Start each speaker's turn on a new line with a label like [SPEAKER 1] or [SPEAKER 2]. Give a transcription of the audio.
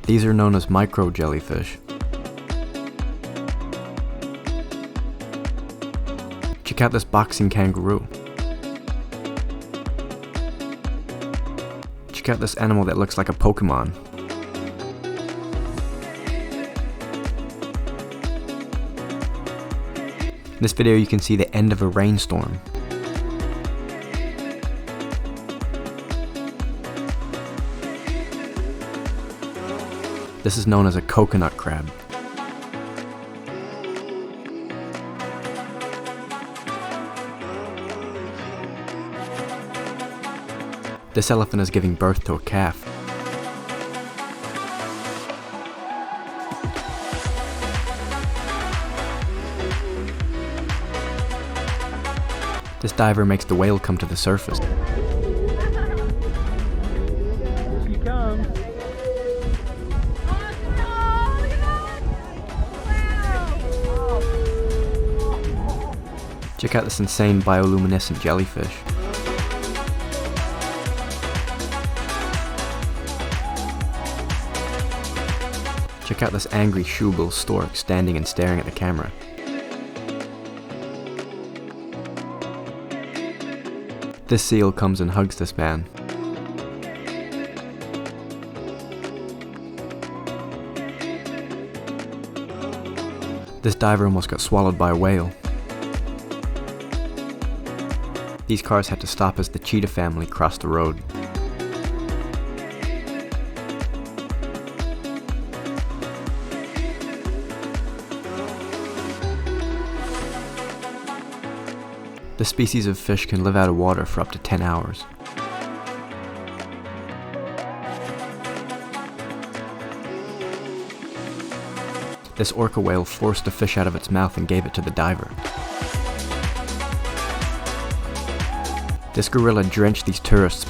[SPEAKER 1] These are known as micro jellyfish. Check out this boxing kangaroo. Check out this animal that looks like a Pokemon. In this video you can see the end of a rainstorm. This is known as a coconut crab. This elephant is giving birth to a calf. This diver makes the whale come to the surface.
[SPEAKER 2] Here she comes.
[SPEAKER 1] Check out this insane bioluminescent jellyfish. Check out this angry shoebill stork standing and staring at the camera. This seal comes and hugs this man. This diver almost got swallowed by a whale. These cars had to stop as the cheetah family crossed the road. This species of fish can live out of water for up to 10 hours. This orca whale forced a fish out of its mouth and gave it to the diver. This gorilla drenched these tourists